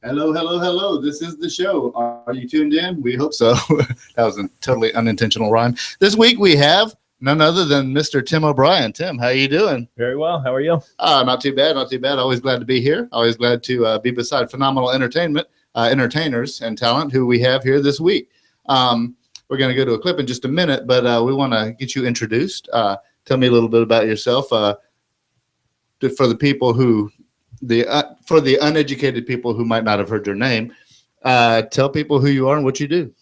Hello, hello, hello. This is the show. Are you tuned in? We hope so. That was a totally unintentional rhyme. This week we have none other than Mr. Tim O'Brien. Tim, how you doing? Very well. How are you? Not too bad, not too bad. Always glad to be here. Always glad to be beside phenomenal entertainers and talent who we have here this week. We're going to go to a clip in just a minute, but we want to get you introduced. Tell me a little bit about yourself for the people who, for the uneducated people who might not have heard your name. Tell people who you are and what you do.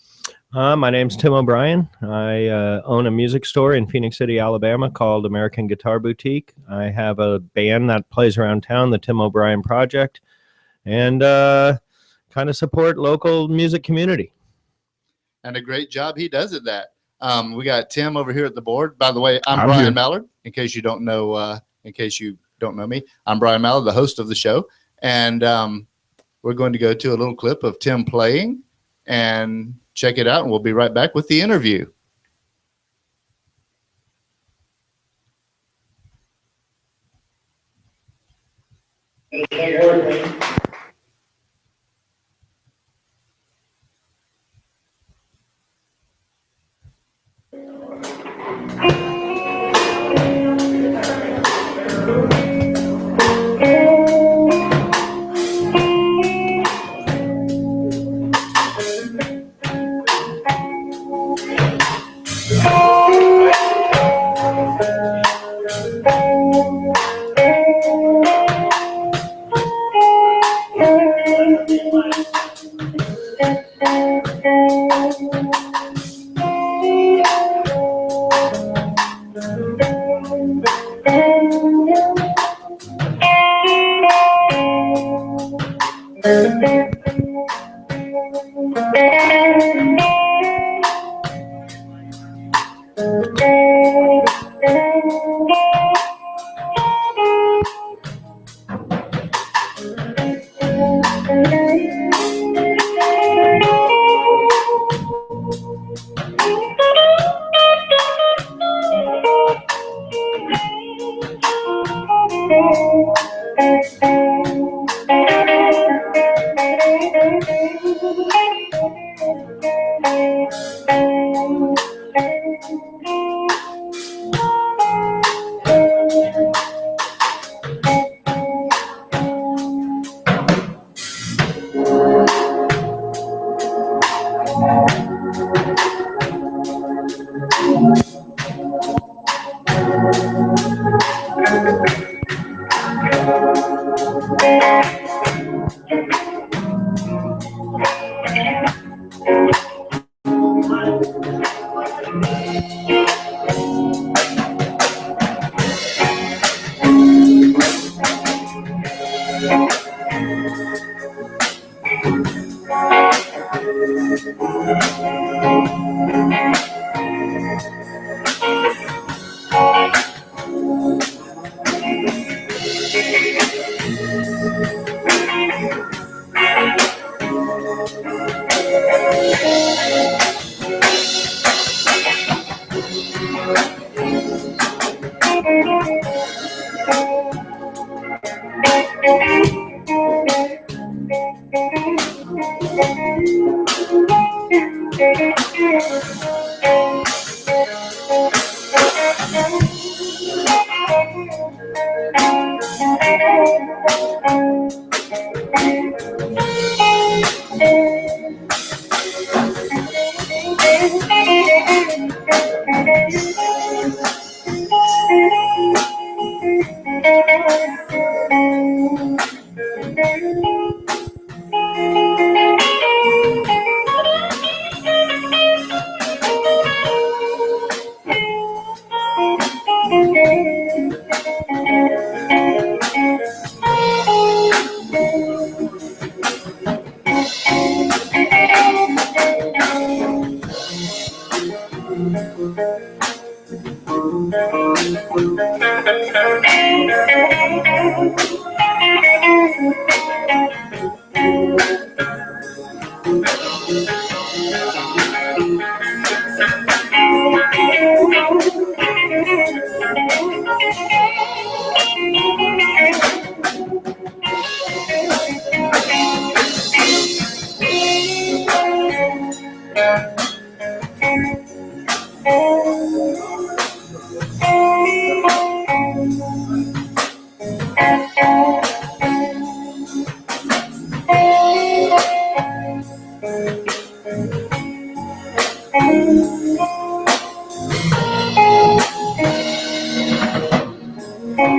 My name's Tim O'Brien. I own a music store in Phoenix City, Alabama called American Guitar Boutique. I have a band that plays around town, the Tim O'Brien Project, and kind of support local music community. And a great job he does at that. We got Tim over here at the board. By the way, I'm Brian Mallard. In case you don't know me, I'm Brian Mallard, the host of the show, and we're going to go to a little clip of Tim playing and check it out, and we'll be right back with the interview.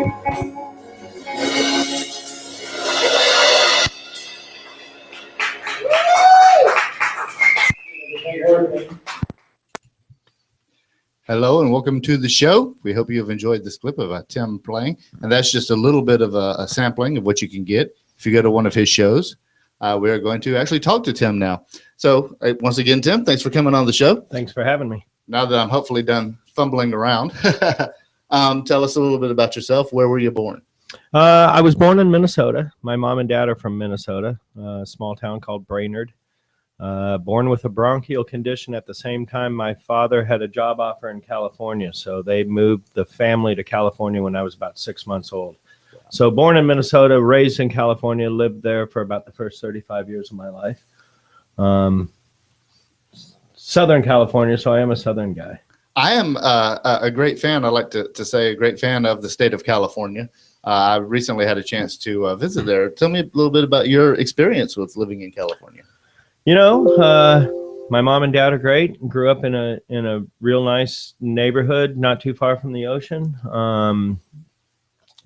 Hello and welcome to the show. We hope you have enjoyed this clip of Tim playing, and that's just a little bit of a sampling of what you can get if you go to one of his shows. We are going to actually talk to Tim now. So once again, Tim, thanks for coming on the show. Thanks for having me. Now that I'm hopefully done fumbling around, tell us a little bit about yourself. Where were you born? I was born in Minnesota. My mom and dad are from Minnesota, a small town called Brainerd. Born with a bronchial condition at the same time. My father had a job offer in California, so they moved the family to California when I was about 6 months old. So born in Minnesota, raised in California, lived there for about the first 35 years of my life. Southern California, so I am a Southern guy. I am a great fan. I like to say a great fan of the state of California. I recently had a chance to visit there. Tell me a little bit about your experience with living in California. You know, my mom and dad are great. Grew up in a real nice neighborhood, not too far from the ocean.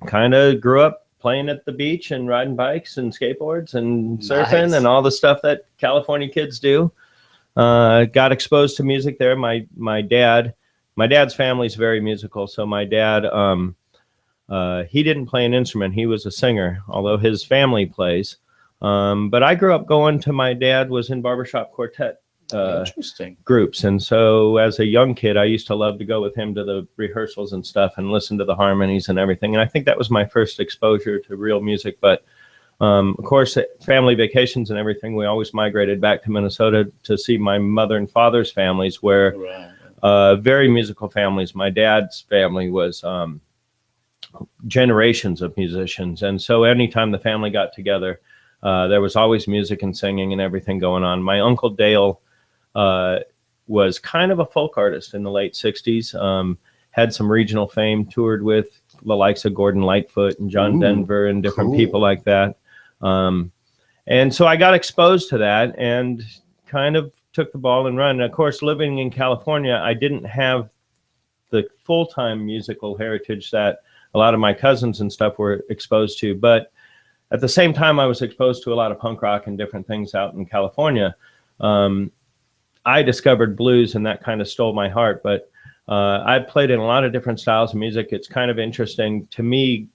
Kind of grew up playing at the beach and riding bikes and skateboards and surfing and all the stuff that California kids do. Got exposed to music there. My dad's family is very musical. So my dad, he didn't play an instrument. He was a singer, although his family plays. But I grew up going to, my dad was in barbershop quartet groups. And so as a young kid, I used to love to go with him to the rehearsals and stuff and listen to the harmonies and everything. And I think that was my first exposure to real music. But of course, at family vacations and everything, we always migrated back to Minnesota to see my mother and father's families, where very musical families. My dad's family was generations of musicians. And so anytime the family got together, there was always music and singing and everything going on. My Uncle Dale was kind of a folk artist in the late 60s, had some regional fame, toured with the likes of Gordon Lightfoot and John Denver and different people like that. And so I got exposed to that and kind of took the ball and run. And of course, living in California, I didn't have the full-time musical heritage that a lot of my cousins and stuff were exposed to. But at the same time, I was exposed to a lot of punk rock and different things out in California. I discovered blues, and that kind of stole my heart. But I played in a lot of different styles of music. It's kind of interesting to me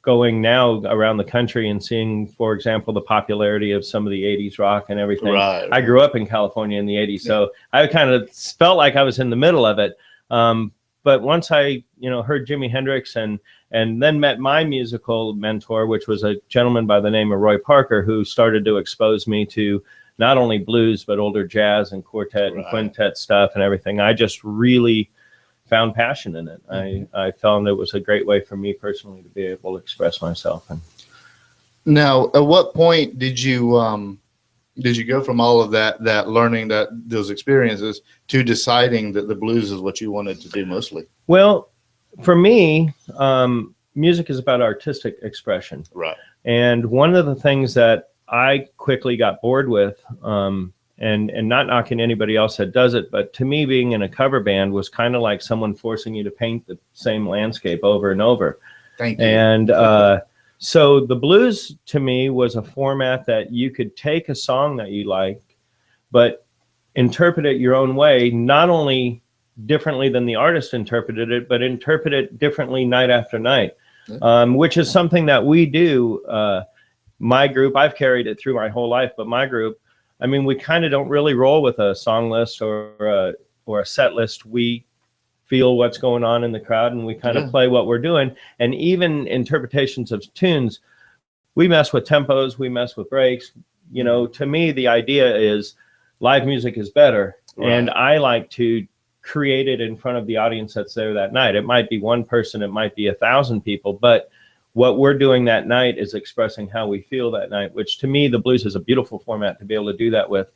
going now around the country and seeing, for example, the popularity of some of the 80s rock and everything. Right. I grew up in California in the 80s, so I kind of felt like I was in the middle of it. But once I, heard Jimi Hendrix and then met my musical mentor, which was a gentleman by the name of Roy Parker, who started to expose me to not only blues, but older jazz and quartet and quintet stuff and everything. I just really found passion in it. I found it was a great way for me personally to be able to express myself. And now, at what point did you go from all of that learning, those experiences, to deciding that the blues is what you wanted to do mostly? Well, for me, music is about artistic expression. Right. And one of the things that I quickly got bored with, and not knocking anybody else that does it, but to me, being in a cover band was kind of like someone forcing you to paint the same landscape over and over. Thank you. And so the blues to me was a format that you could take a song that you like, but interpret it your own way, not only differently than the artist interpreted it, but interpret it differently night after night, which is something that we do. My group, I've carried it through my whole life, but my group, I mean, we kind of don't really roll with a song list or a set list. We feel what's going on in the crowd and we kind of play what we're doing. And even interpretations of tunes, we mess with tempos, we mess with breaks. To me, the idea is live music is better. Right. And I like to create it in front of the audience that's there that night. It might be one person, it might be 1,000 people, but what we're doing that night is expressing how we feel that night, which to me, the blues is a beautiful format to be able to do that with.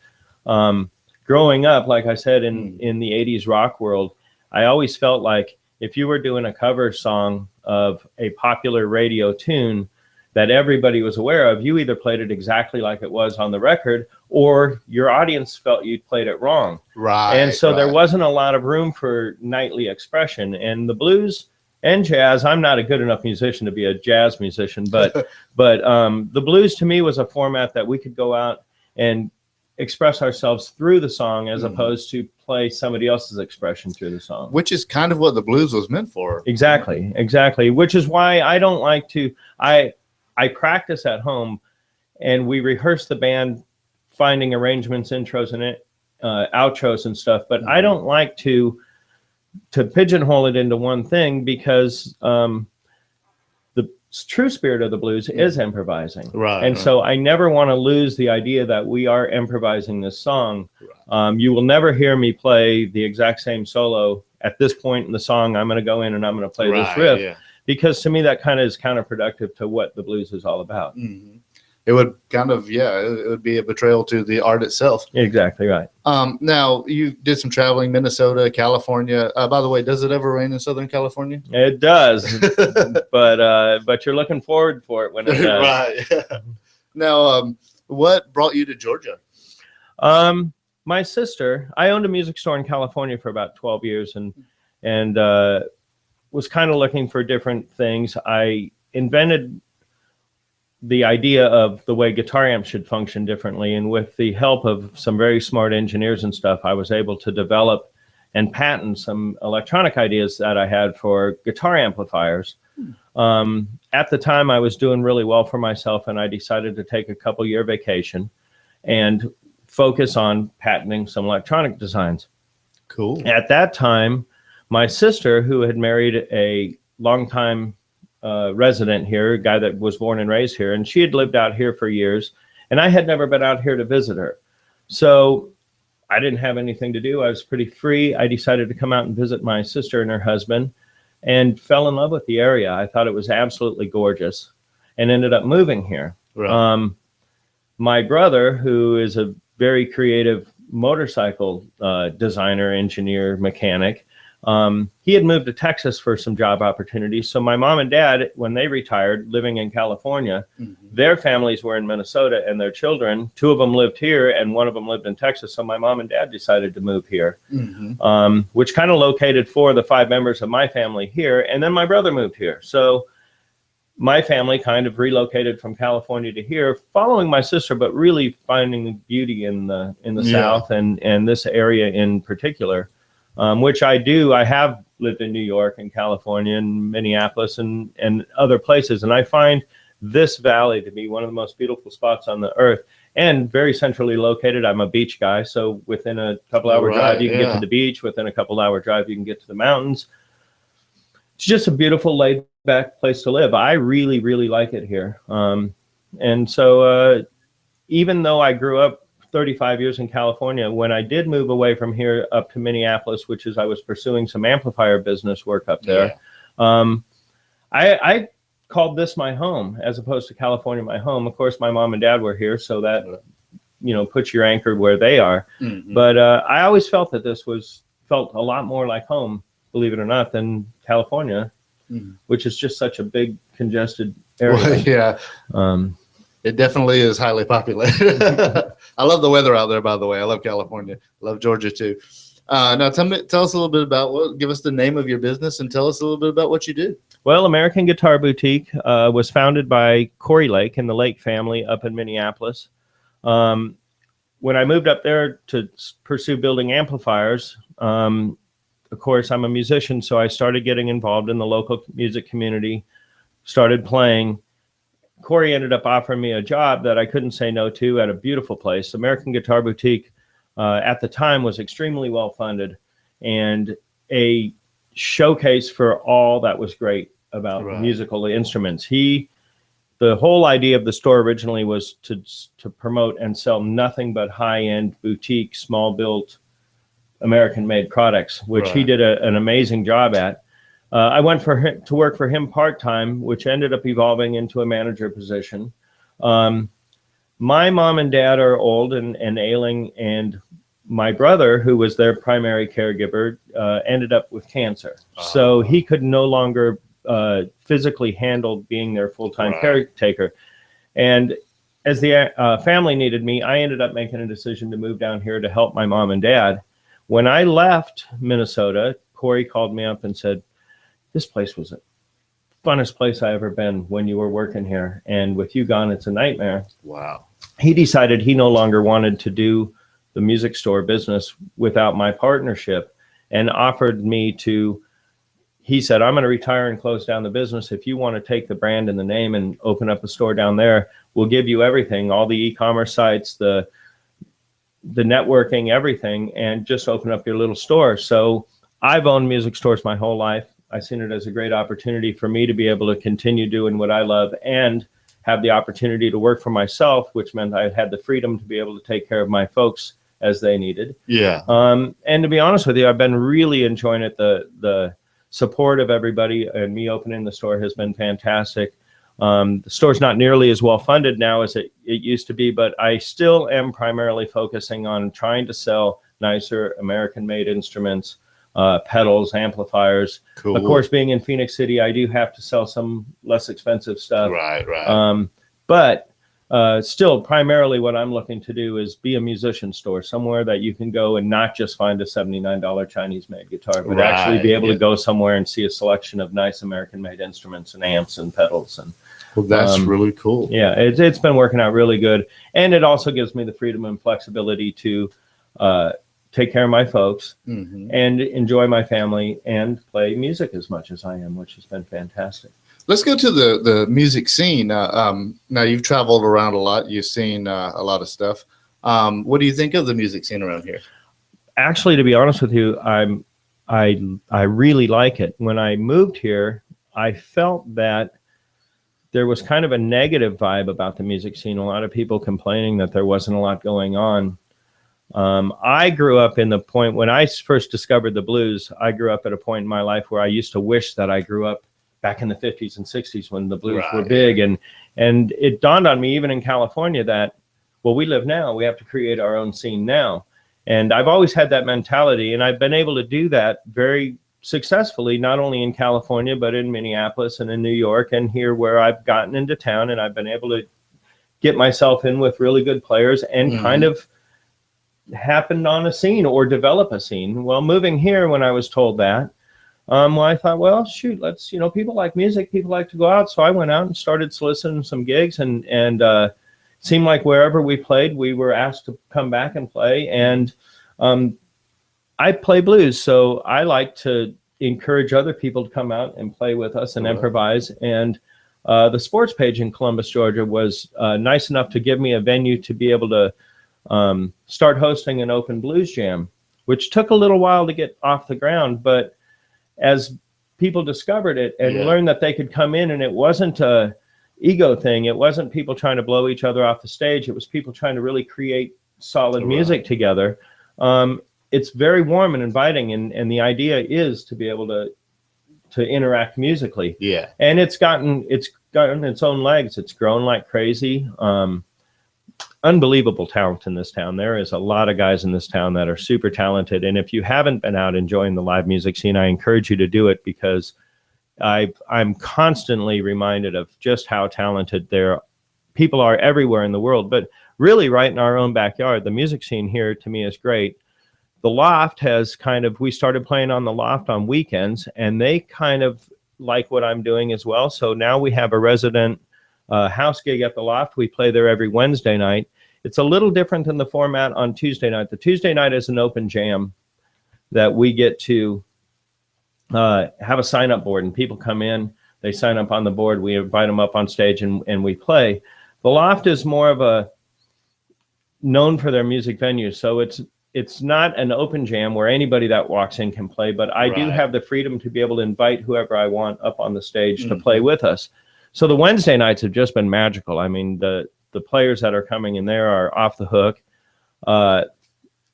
Growing up, like I said, in the 80s rock world, I always felt like if you were doing a cover song of a popular radio tune that everybody was aware of, you either played it exactly like it was on the record, or your audience felt you'd played it wrong. Right. And so there wasn't a lot of room for nightly expression. And the blues and jazz. I'm not a good enough musician to be a jazz musician, but the blues to me was a format that we could go out and express ourselves through the song as opposed to play somebody else's expression through the song. Which is kind of what the blues was meant for. Exactly. Which is why I don't like to, I practice at home and we rehearse the band, finding arrangements, intros, and outros and stuff. But I don't like to pigeonhole it into one thing because the true spirit of the blues is improvising. Right. And so I never want to lose the idea that we are improvising this song. Right. You will never hear me play the exact same solo at this point in the song. I'm going to go in and I'm going to play this riff because to me that kind of is counterproductive to what the blues is all about. Mm-hmm. It would kind of, it would be a betrayal to the art itself. Exactly right. Now, you did some traveling, Minnesota, California. By the way, does it ever rain in Southern California? It does, but you're looking forward for it when it does. Right. Now, what brought you to Georgia? My sister, I owned a music store in California for about 12 years and was kind of looking for different things. I invented the idea of the way guitar amps should function differently. And with the help of some very smart engineers and stuff, I was able to develop and patent some electronic ideas that I had for guitar amplifiers. At the time, I was doing really well for myself, and I decided to take a couple-year vacation and focus on patenting some electronic designs. Cool. At that time, my sister, who had married a longtime resident here, a guy that was born and raised here, and she had lived out here for years, and I had never been out here to visit her. So I didn't have anything to do. I was pretty free. I decided to come out and visit my sister and her husband and fell in love with the area. I thought it was absolutely gorgeous and ended up moving here. Right. My brother, who is a very creative motorcycle designer, engineer, mechanic, he had moved to Texas for some job opportunities. So my mom and dad, when they retired, living in California, their families were in Minnesota and their children, 2 of them lived here and 1 of them lived in Texas. So my mom and dad decided to move here, which kind of located 4 of the 5 members of my family here. And then my brother moved here. So my family kind of relocated from California to here, following my sister, but really finding beauty in the South and this area in particular. Which I do. I have lived in New York and California and Minneapolis and other places. And I find this valley to be one of the most beautiful spots on the earth and very centrally located. I'm a beach guy. So within a couple hour drive, you can get to the beach. Within a couple hour drive, you can get to the mountains. It's just a beautiful laid back place to live. I really, really like it here. And so even though I grew up 35 years in California, when I did move away from here up to Minneapolis, which is I was pursuing some amplifier business work up there, I called this my home as opposed to California my home. Of course, my mom and dad were here, so that puts your anchor where they are. But I always felt that this felt a lot more like home, believe it or not, than California, which is just such a big congested area. Well, it definitely is highly populated. I love the weather out there, by the way. I love California. I love Georgia, too. Now, tell us a little bit about give us the name of your business and tell us a little bit about what you do. Well, American Guitar Boutique was founded by Corey Lake and the Lake family up in Minneapolis. When I moved up there to pursue building amplifiers, of course, I'm a musician, so I started getting involved in the local music community, started playing. Corey ended up offering me a job that I couldn't say no to at a beautiful place. American Guitar Boutique at the time was extremely well funded and a showcase for all that was great about musical instruments. The whole idea of the store originally was to promote and sell nothing but high-end boutique, small built American made products, which he did an amazing job at. I went to work for him part-time, which ended up evolving into a manager position. My mom and dad are old and ailing, and my brother, who was their primary caregiver, ended up with cancer. So he could no longer physically handle being their full-time caretaker. And as the family needed me, I ended up making a decision to move down here to help my mom and dad. When I left Minnesota, Corey called me up and said, this place was the funnest place I ever been when you were working here. And with you gone, it's a nightmare. Wow. He decided he no longer wanted to do the music store business without my partnership and offered me to, he said, I'm going to retire and close down the business. If you want to take the brand and the name and open up a store down there, we'll give you everything, all the e-commerce sites, the networking, everything, and just open up your little store. So I've owned music stores my whole life. I've seen it as a great opportunity for me to be able to continue doing what I love and have the opportunity to work for myself, which meant I had the freedom to be able to take care of my folks as they needed. Yeah. And to be honest with you, I've been really enjoying it. The support of everybody and me opening the store has been fantastic. The store's not nearly as well funded now as it used to be, but I still am primarily focusing on trying to sell nicer American-made instruments, pedals, amplifiers. Cool. Of course, being in Phoenix City, I do have to sell some less expensive stuff. Right, right. But still, primarily what I'm looking to do is be a musician store, somewhere that you can go and not just find a $79 Chinese-made guitar, but actually be able to go somewhere and see a selection of nice American-made instruments and amps and pedals. And well, that's really cool. Yeah, it's been working out really good. And it also gives me the freedom and flexibility to take care of my folks and enjoy my family and play music as much as I am, which has been fantastic. Let's go to the music scene. Now you've traveled around a lot. You've seen a lot of stuff. What do you think of the music scene around here? Actually, to be honest with you, I really like it. When I moved here, I felt that there was kind of a negative vibe about the music scene. A lot of people complaining that there wasn't a lot going on. I grew up in the point when I first discovered the blues. I grew up at a point in my life where I used to wish that I grew up back in the 50s and 60s when the blues were big. And it dawned on me, even in California, that, well, we live now. We have to create our own scene now. And I've always had that mentality, and I've been able to do that very successfully, not only in California, but in Minneapolis and in New York and here where I've gotten into town, and I've been able to get myself in with really good players and kind of happened on a scene or develop a scene. Well, moving here, when I was told that, well, I thought, well, shoot, let's, people like music, people like to go out. So I went out and started soliciting some gigs, and it seemed like wherever we played, we were asked to come back and play. And I play blues, so I like to encourage other people to come out and play with us and improvise. And the sports page in Columbus, Georgia was nice enough to give me a venue to be able to start hosting an open blues jam, which took a little while to get off the ground. But as people discovered it and learned that they could come in, and it wasn't a ego thing. It wasn't people trying to blow each other off the stage. It was people trying to really create solid music together. It's very warm and inviting, and the idea is to be able to interact musically. Yeah. And it's gotten its own legs. It's grown like crazy. Unbelievable talent in this town. There is a lot of guys in this town that are super talented. And if you haven't been out enjoying the live music scene, I encourage you to do it, because I'm constantly reminded of just how talented people are everywhere in the world, but really right in our own backyard. The music scene here to me is great. The Loft has we started playing on the Loft on weekends, and they kind of like what I'm doing as well. So now we have a resident house gig at the Loft. We play there every Wednesday night. It's a little different than the format on Tuesday night. The Tuesday night is an open jam that we get to have a sign-up board, and people come in, they sign up on the board, we invite them up on stage, and we play. The Loft is more of a known for their music venue, so it's not an open jam where anybody that walks in can play, but I do have the freedom to be able to invite whoever I want up on the stage to play with us. So the Wednesday nights have just been magical. I mean, the players that are coming in there are off the hook.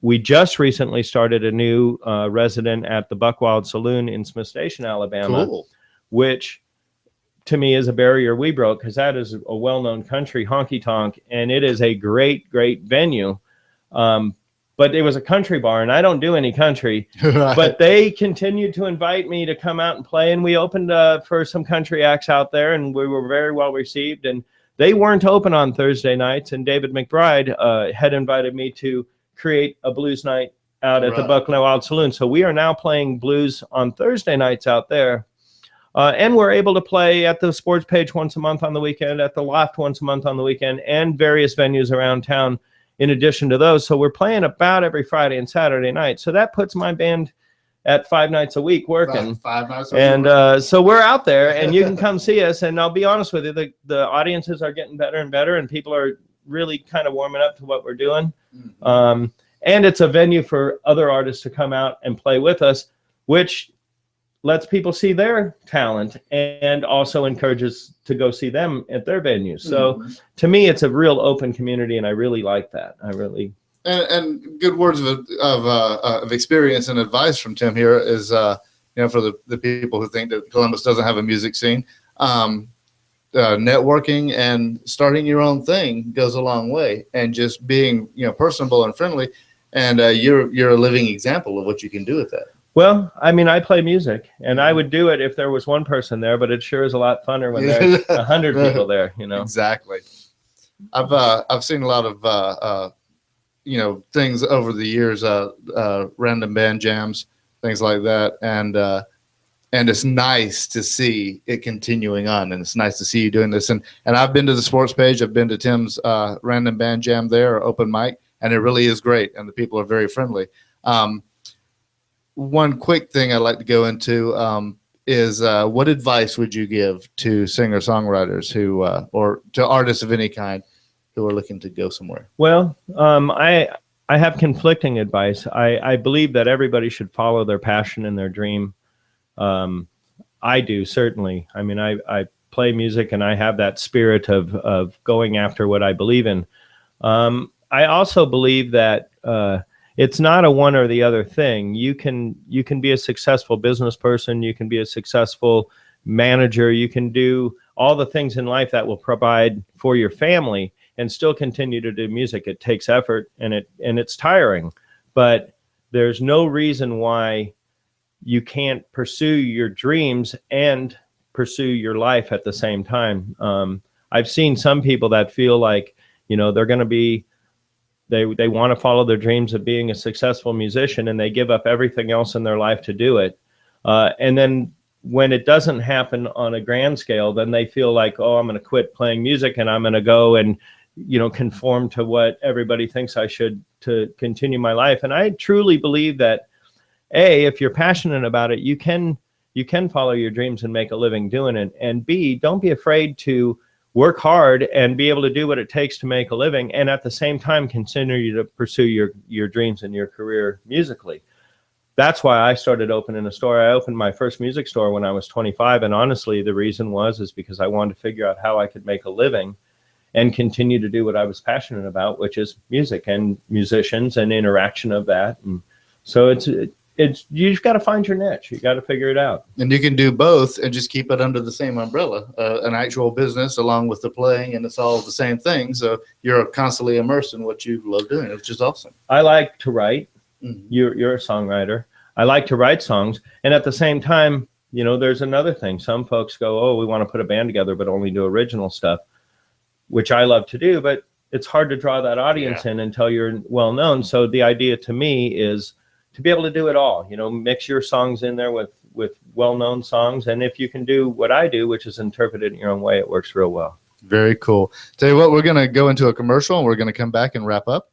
We just recently started a new resident at the Buckwild Saloon in Smith Station, Alabama, which to me is a barrier we broke, because that is a well-known country honky tonk, and it is a great, great venue. But it was a country bar, and I don't do any country, but they continued to invite me to come out and play. And we opened for some country acts out there, and we were very well received. And they weren't open on Thursday nights, and David McBride had invited me to create a blues night out at the Buckwild Saloon. So we are now playing blues on Thursday nights out there. And we're able to play at the Sports Page once a month on the weekend, at the Loft once a month on the weekend, and various venues around town in addition to those. So we're playing about every Friday and Saturday night. So that puts my band at 5 nights a week working. Five nights a week. And so we're out there, and you can come see us. And I'll be honest with you, the audiences are getting better and better, and people are really kind of warming up to what we're doing. Mhm. And it's a venue for other artists to come out and play with us, which lets people see their talent and also encourages to go see them at their venues. So to me, it's a real open community, and I really like that. I really. And good words of experience and advice from Tim here is, for the people who think that Columbus doesn't have a music scene, networking and starting your own thing goes a long way, and just being, personable and friendly. And you're a living example of what you can do with that. Well, I mean, I play music, and I would do it if there was one person there, but it sure is a lot funner when there's 100 people there, Exactly. I've seen a lot of things over the years, random band jams, things like that, and it's nice to see it continuing on, and it's nice to see you doing this. And I've been to the Sports Page, I've been to Tim's random band jam there, or open mic, and it really is great, and the people are very friendly. One quick thing I'd like to go into is what advice would you give to singer-songwriters who, or to artists of any kind who are looking to go somewhere? Well, I have conflicting advice. I believe that everybody should follow their passion and their dream. I do, certainly. I mean, I play music, and I have that spirit of going after what I believe in. I also believe that it's not a one or the other thing. You can be a successful business person. You can be a successful manager. You can do all the things in life that will provide for your family and still continue to do music. It takes effort, and it's tiring, but there's no reason why you can't pursue your dreams and pursue your life at the same time. I've seen some people that feel like, they're going to be, they want to follow their dreams of being a successful musician, and they give up everything else in their life to do it. And then when it doesn't happen on a grand scale, then they feel like, oh, I'm going to quit playing music, and I'm going to go and, conform to what everybody thinks I should to continue my life. And I truly believe that, A, if you're passionate about it, you can follow your dreams and make a living doing it. And B, don't be afraid to work hard and be able to do what it takes to make a living, and at the same time continue to pursue your dreams and your career musically. That's why I started opening a store. I opened my first music store when I was 25, and honestly, the reason is because I wanted to figure out how I could make a living and continue to do what I was passionate about, which is music and musicians and interaction of that. And so you've got to find your niche. You got to figure it out. And you can do both and just keep it under the same umbrella, an actual business along with the playing, and it's all the same thing. So you're constantly immersed in what you love doing, which is awesome. I like to write. Mm-hmm. You're a songwriter. I like to write songs. And at the same time, there's another thing. Some folks go, oh, we want to put a band together, but only do original stuff, which I love to do, but it's hard to draw that audience in until you're well known. So the idea to me is to be able to do it all, mix your songs in there with well-known songs. And if you can do what I do, which is interpret it in your own way, it works real well. Very cool. Tell you what, we're going to go into a commercial, and we're going to come back and wrap up.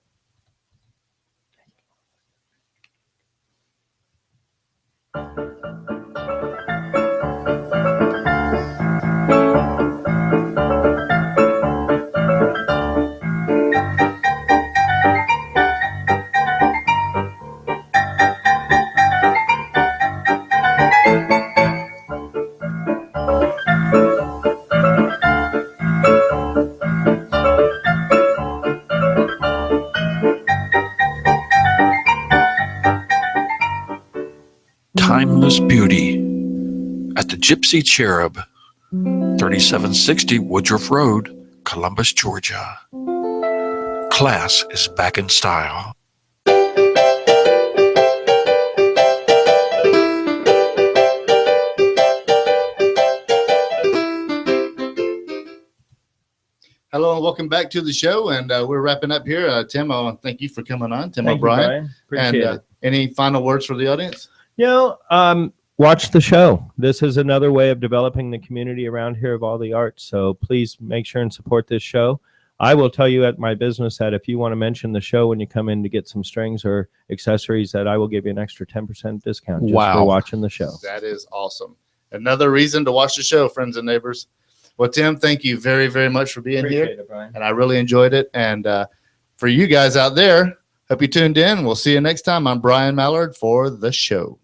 Timeless beauty at the Gypsy Cherub, 3760 Woodruff Road, Columbus, Georgia. Class is back in style. Hello and welcome back to the show, and we're wrapping up here. Tim, thank you for coming on. Tim Thank O'Brien. you, Brian. Appreciate it. Any final words for the audience? watch the show. This is another way of developing the community around here of all the arts. So please make sure and support this show. I will tell you at my business that if you want to mention the show when you come in to get some strings or accessories, that I will give you an extra 10% discount just Wow. for watching the show. That is awesome. Another reason to watch the show, friends and neighbors. Well, Tim, thank you very, very much for being here. It, Brian. And I really enjoyed it. And for you guys out there, hope you tuned in. We'll see you next time. I'm Brian Mallard for the show.